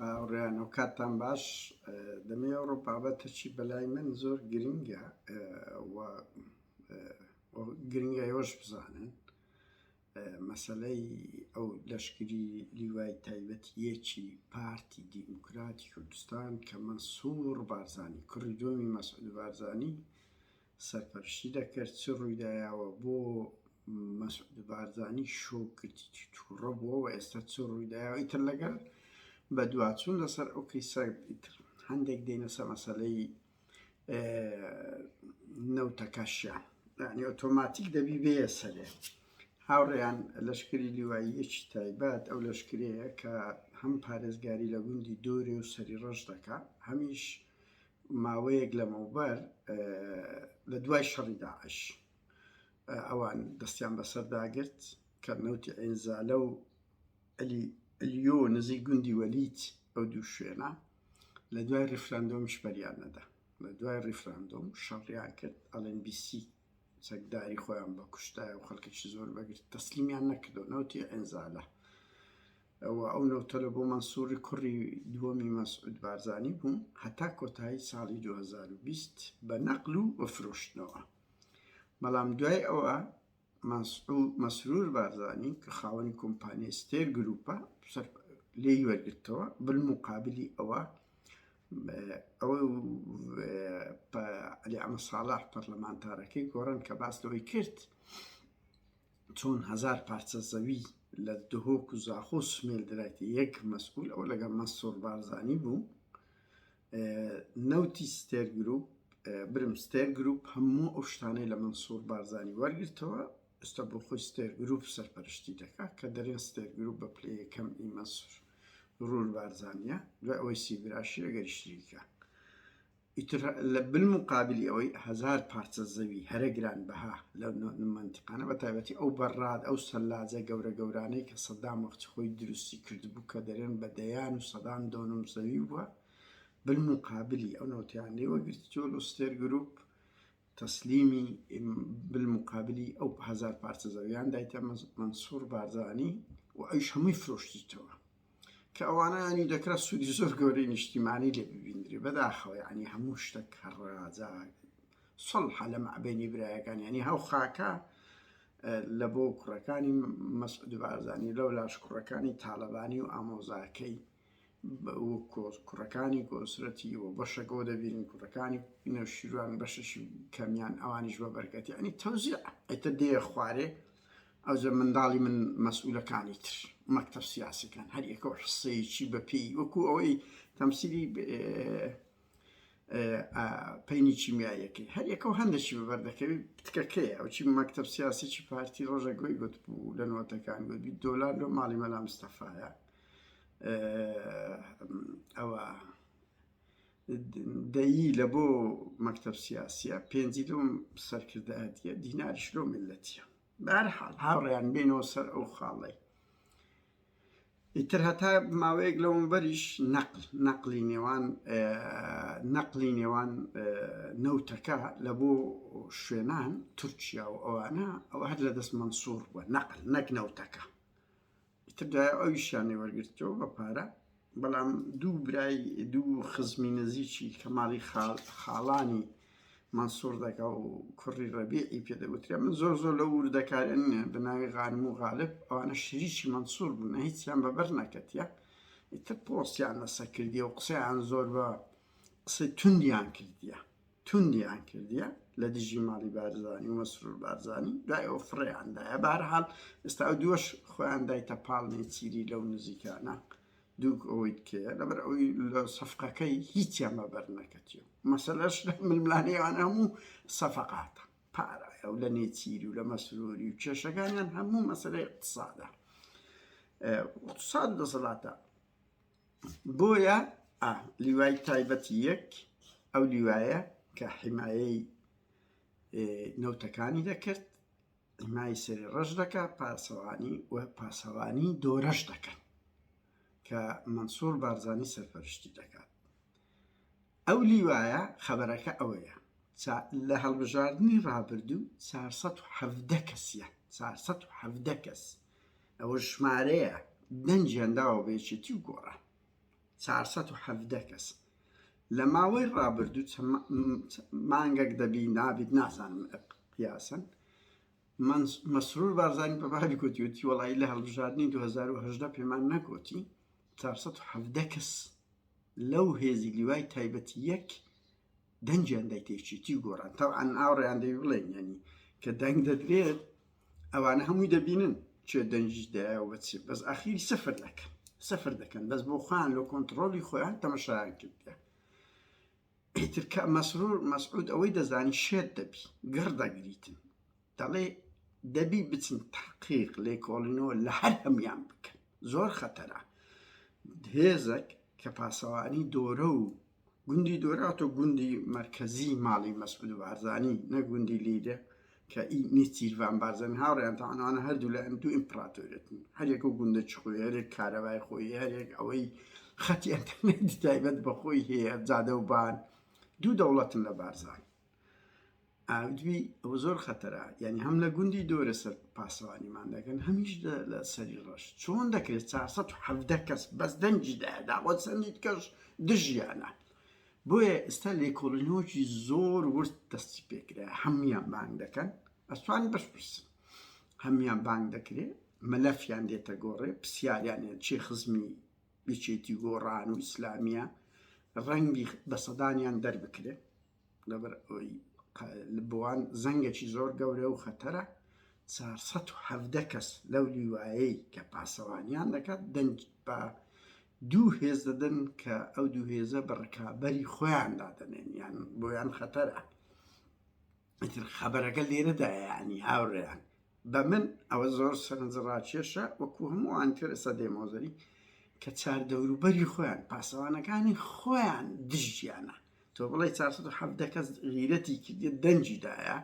ئاوڕێیان و کاتتان باش دەمێ ئەوڕۆ بابەتێکی بەلای من زۆر گرنگە گرنگە ئێوەش بزانن مەسەلەی ئەو لەشکری لیوای تایبەتیەکی پارتی دیموکراتی کوردستان کە مەنسوور بارزانی کوڕی دووەمی مەسعود بارزانی سەرپەرشتی دەکرد چ ڕوویدایەوە بۆ مەسعود بارزانی شۆکردی تووڕە بووە و ئێستا چ ڕوویدایەوە ئیتر لەگەڵ بە دوواچوون لەسەر ئەو کیسە هەندێک دێنە سەر مەسەلەی نەوتەکەشیان یعنی ئۆتۆماتیک دەبی بێ سەرێ هاوڕێیان لەشکری لیواییەکی تایبەت ئەو لەشکرەیە کە هەم پارێزگاری لە گوندی دۆرێ و سەری ڕەش دەکا هەمیش ماوەیەک لەمەوبەر لە دوای شەڕی داعش ئەوان دەستیان بەسەرداگرت کە نەوتی ئەینزالە و ئەلیۆ نزیک گوندی وەلیت ئەو دوو شوێنە لە دوای ڕیفراندۆمیش بەریان نەدا لە دوای ڕیفراندۆم شەڕیان کرد ئەڵێن بیسی چەکداری خۆیان بە کوشتایە و خەڵکێکی زۆر بەگرت تەسلیمیان نەکردو نەوتی ئەینزالە ئەو نەوتە لە بۆ مەنسووری کوڕی دووەمی مەسعود بارزانی بووم هەتا کۆتایی ساڵی 2020 بە نەقل و بەفرۆشتنەوە بەڵام دوای ئەوە مەسرور بارزانی کە خاوەنی کۆمپانیای ستێر گروپە لێی وەرگرتەوە بالمقابلی ئەوە عەلی ئەحمەد ساڵح پەرلەمانتارەکەی گۆڕان کە باس لەوەی کرد چۆن 1000 پارچە زەوی لە دهۆک و زاخۆ سمێل درایتە یەک مەسئول ئەو لەگەڵ مەنسوور بارزانی بوو نەوتی ستێر گروپ برم ستێر گروپ هەموو ئەو شتانەی لە مەنسوور بارزانی وەرگرتەوە ئێستا بۆ خۆی ستێر گروپ سەرپەرشتی دەکات کە دەرێن ستێر گروپ بە پلەی یەکەم مەسرور بارزانیە دوای ئەوەی سیبراشی ئەگەری شریکە ئیتر بالمقابلی ئەوەی 1000 پارچە زەوی هەرە گرانبەها لەو منتیقانە بە تایبەتی ئەو بەڕاد ئەو سەلاجە گەورە گەورانەی کە سەدام وەختی خۆی دروستی کردبوو کە دەرێن بە دەیان و سەدان دۆنم زەوی بووە بالمقابلی ئەو نەوتیان لێ وەرگرتووە لە ستێر گروپ تەسلیمی بالمقابلی ئەو 1000 پارچە زەویان دایتە مەنسوور بارزانی و ئەویش هەمووی فرۆشتیتەوە کە ئەوانانی دەکرا سوودی زۆر گەورەی نیشتیمانی لێ ببیندرێ بەداخەوە یعنی هەموو شتێک هەڕاجا سەڵحە لە مەعبەینی برایەکان یعنی هەو خاکە لە بۆ کوڕەکانی مەسعود بارزانی لەو لاش کوڕەکانی تاڵەبانی و ئامۆزاکەی کوڕەکانی گۆسرەتی و بەشەکەەوە دەبینین کوڕەکانی نەوشیروان بەشەشی کەمیان ئەوانیش بە بەرگەتی ئەنی تەوزیع ئەیتە دێ خوارێ ئەو زە منداڵی من مەسئولەکانی تر مەکتەب سیاسیەکان هەر یەکەوە حسەیەکی بەپێی وەکو ئەوەی تەمسیلی پەینی چیمیایەکەی هەر یەکەو هەندێکی بەبەردەکەوی تکەکەیە ئەوچی مەکتەب سیاسیی پارتی ڕۆژەگۆی گوت بوو لە نوۆتەکان گوت $2 لۆ ماڵی مەلا مستەفایە ئەوە دەیی لە بۆ مەکتەب سیاسیە 5 لۆم سەرکردایەتیە دیناریش لۆ میلەتیە بەهەرحاڵ هاوڕێیان بێنەوە سەر ئەو خاڵەی ئیتر هەتا ماوەیەک لەوەنبەریش نەقلی نێوان نەوتەکە لە بۆ شوێنان تورکیا و ئەوانە ئەوە هەر لە دەست مەنسوور بووە نەقل نەک نەوتەکە ئیتر دوای ئەویشیانی وەرگرتەوە بە پارە بەڵام دوو خزمی نزیکی کە ماڵی خاڵانی مەنسوور دەکا و کوڕی ڕەبیعی پێدەگوترێ من زۆر لە وردەکارێن بەناوی غانم و غالب ئەوانە شریکی مەنسوور بوون هیچیان بەبەر نەکەتیە ئیتر پۆستیان لەسەر کردیە و قسەیان زۆر بە قسەی توندیان کردیە لە دژی ماڵی بارزانی و مەسرور بارزانی دوای ئەو فڕێیاندایە بەهەرحاڵ ئێستا ئەو دووەش خۆیان دایتە پاڵنێ چیری لەو نزیکانە دوو ئەوەی کێ لەبەر ئەوی لە سەفقەکەی هیچیان بەبەر نەکەتیەوە مەسەلەش ململانەیەوان هەموو سەفقاتە پارایە و لە نێچیری و لە مەسروری و کێشەکانیان هەموو مەسەلەی اقتصادە اقتصاد دەسەڵاتە بۆیە لیوای تایبەتی یەک ئەو لیوایە کە حیمایەی نەوتەکانی دەکرد حیمای سەری ڕەش دەکات پاسەوانی دۆرەش دەکەن کە مەنسوور بارزانی سەرپەرشتی دەکات ئەو لیوایە خەبەرەکە ئەوەیە لە هەڵبژاردننی ڕابردوو 417 کەسیە 417 کەس ئەوە ژمارەیە دەنجیانداوە بێچێتی و گۆڕە 417 کەس لە ماوەی ڕابردوو مانگەک دەبی نابیت نازانم قیاسەن مەسرور بارزانانی بەباری کۆتیوتی وەڵی لە هەڵبژاردننی 2010 پێمان نەکۆتی 417 کەس لەو هێزی لیوای تایبەتی یەک دەنجیان دایتێکیتی گۆڕان تاوان ئاوڕێیان دەی بڵێن ینی کە دەنگ دەدرێت ئەوانە هەمووی دەبینن چێ دەنجی دایە و بەچێ بەس ئاخیری سەفر دەکەن بەس بۆ خۆیان لە کۆنتڕۆلی خۆیان تەمەشایان کردە ئیتر کە مەسعود ئەوەی دەزانی شێت دەبی گەڕدەگریتن دەڵێ دەبی بچن تحقیق لێکۆڵینەوە لە هەر هەمیان بکەن زۆر خەتەرە هێزێک کە پاسەوانی دۆرە و گوندی دۆراتۆ گوندی مرکزی ماڵی مەسعود بارزانی نەگوندی لیرە کە نیچیروان بارزانانی هاوڕێیان تاوانوانە هەردوو لە دوو ئیمپراتۆریەتن هەرێک و گوندە چخۆی هەرێک کارەبای خۆی هەرێک ئەوەی خەتی ئەنتەرنێتی تایبەت بەخۆی هەیە جادە و بان دوو دەوڵەتن لە بارزان ئاودوی ئەوە زۆر خەتەرە یعنی هەم لە گوندی دۆرە سەر پاسەوانیمان دەکەن هەمیش لە سەری ڕەش چۆن دەکرێت 417 کەس بەس دەنجی داوە چەندیت کەش دژیانە بۆیە ئێستا لێکۆڵینەوەکی زۆر ورد دەستی پێکرا هەمیان بانگ دەکەن ئەستوانی بەشپرسن هەمیان بانگ دەکرێت مەلەفیان دێتە گۆڕێ پرسیاریانێت چێ خزمی بچێتی گۆڕان و ئیسلامیە ڕەنگی بەسەدانیان دەربکرێت لەبەر ئەوەی بۆوان زەنگێکی زۆر گەورە و خەتەرە 417 کەس لەو لیوایەی کە پاسەوانیان دەکات دەنج بە دوو هێز دەدەن کە ئەو دوو هێزە بە ڕکابەری خۆیان دادەنێن یان بۆیان خەتەرە ئیتر خەبەرەکە لێرەدایە ینی هاوڕێیان بە من ئەوە زۆر سەرنجڕاکێشە وەکو هەموو ئەنتر ئێستا دێمۆزەری کە چاردەوروبەری خۆیان پاسەوانەکانی خۆیان دژیانە تۆ بڵێ 417 کەس غیرەتی کردێت دەنجیدایە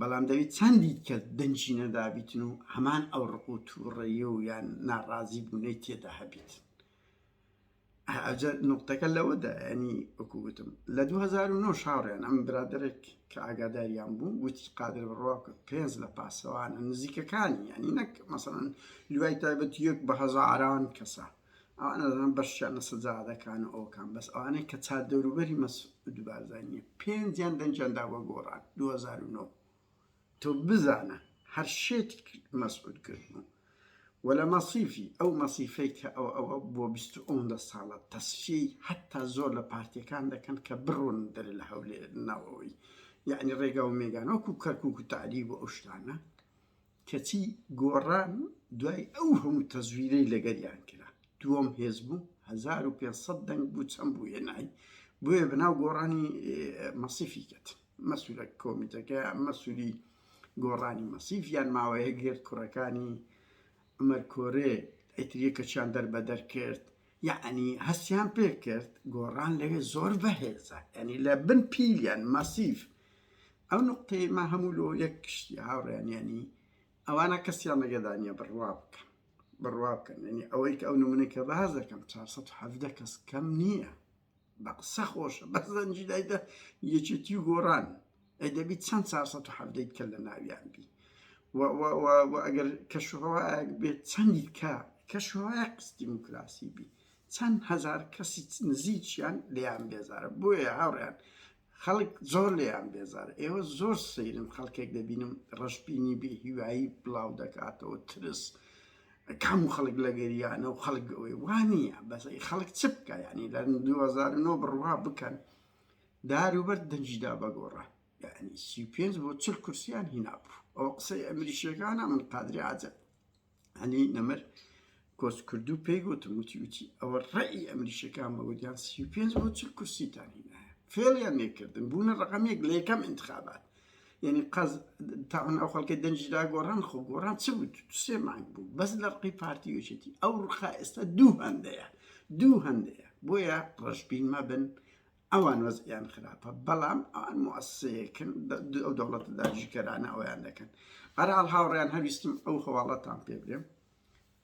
بەڵام دەویت چەندیت کە دەنجی نەدابیتن و هەمان ئەو ڕق و تووڕێیە و یان ناڕازی بوونەی تێدا هەبیت ئەجە نقطەکە لەوەدا ینی وەکووتم لە 2009 شاڕیان ئەم برادێک کە ئاگاداریان بوو وتی قادر بڕواکە 5 لە پاسەوانە نزیکەکانی ینی نەک مەسەڵەن لوای تایبەت یەک بە هەزاران کەسە ئەوانە دەڵێن بەشیانە سەجادەکان و ئەوکان بەس ئەوانەی کە چاردەوروبەری مەسعود بارزانیە 5یان دەنجیان داوە گۆڕان 2009 تۆ بزانە هەر شێتی مەسعود کردبوو ولا مەسیفی ئەو مەسیفەی کە ئەوە بۆ 20 ساڵە تەسفی حتا زۆر لە پارتیەکان دەکەن کە بڕۆن دەرە لە هەولێرنەوەی یعنی ڕێگا و مێگان وەکو کەرکووک و تعریب و ئەو شتانە کەچی گۆڕان دوای ئەو هەموو تەزویرەی لەگەریان کرا دووەم هێز بوو 1500 دەنگ بوو چەند بوو هێنایی بۆیە بەناو گۆڕانی مەسیفی کەت مەسوولە کۆمیتەکە مەسوولی گۆڕانی مەسیفیان ماوەیە گرت کوڕەکانی عمەر کۆرێ ئەیتریەکەچیان دەربەدەر کرد یعنی هەستیان پێ کرد گۆڕان لەوێ زۆر بەهێزە ینی لە بن پیلیان مەسیف ئەو نقطەی ما هەموو لۆ یەک کشتی هاوڕێن ینی ئەوانە کەسیان نەگەدانیە بڕوا بکەن ینی ئەوەی کە ئەو نمونەی کە باز دەکەم 417 کەس کەم نییە بە قسە خۆشە بەس دەنجی دایدە یەکێتی و گۆڕان ئەی دەبیت چەند 417 کە لە ناویان بی ئەگەر کەشوهەوایەک بێت چەندی کەشوهەوایە قستی دیموکراسی بی چەند هەزار کەسی نزیکیان لێیان بێزارە بۆیە هاوڕێیان خەڵک زۆر لێیان بێزارە ئێوە زۆر سەیرن خەڵکێک دەبینم ڕەشبینی بێ هیوایی بڵاو دەکاتەوە ترس کام و خەڵک لەگەریانە و خەڵک ئەوەی وانە بەس خەڵک چ بکە ینی لە 2009 بڕوا بکەن داروبەر دەنجیدا بەگۆڕە یعنی 35 بۆ 40 کورسیان هینا بوو ئەو قسەی ئەمریشیەکانە من قادری عاجب هەنی نەمەر کۆچ کردو پێی گوتم وتی ئەوە ڕێی ئەمریشیەکان بەگوتیان 35 بۆ 40 کورسیتان هینایە فێڵیان نێکردن بوونە ڕقەمێک لە یەکەم انتخابات یعنی قەز تاون ئەو خەڵکی دەنجیدا گۆڕان خۆ گۆڕان چ بوو 3 مانگ بوو بەس لە ڕقی پارتی وێچێتی ئەو ڕخا ئێستا دوو هەندەیە بۆیە ڕەشبین مەبن ئەوان وەزعیان خراپە بەڵام ئەوان موەسسەیەکن ئەو دەوڵەتە داژیکەرانە ئەویان دەکەن بەرحاڵ هاوڕێیان هەویستم ئەو خەواڵەتان پێ بێم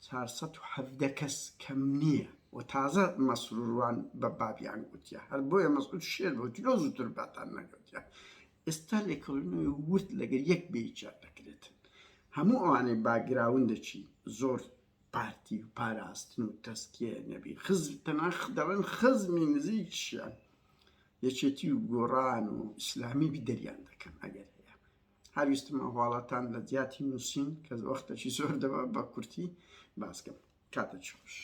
417 کەس کەم نییە و تازە مەسروروان بە بابیان گوتیە هەر بۆیە مەسعود شێر بوتی لۆ زووتر باتان نەگوتیە ئێستا لێکۆڵینەوەی ورد لەگەر یەک بێیچار دەکرێتن هەموو ئەوانەی باگراوندێکی زۆر پارتی و پاراستن و تەسکیە نەبی تەنها دەڵێن خزمی نزیکیان یەکێتی و گۆڕان و ئیسلامی بی دەریان دەکەن ئەگەر هەیە. هەرویستم هەواڵەتان لە جیاتی نووسین کە وەختەکی زۆر دەبە بە کورتی باسکەم کاتە چۆش.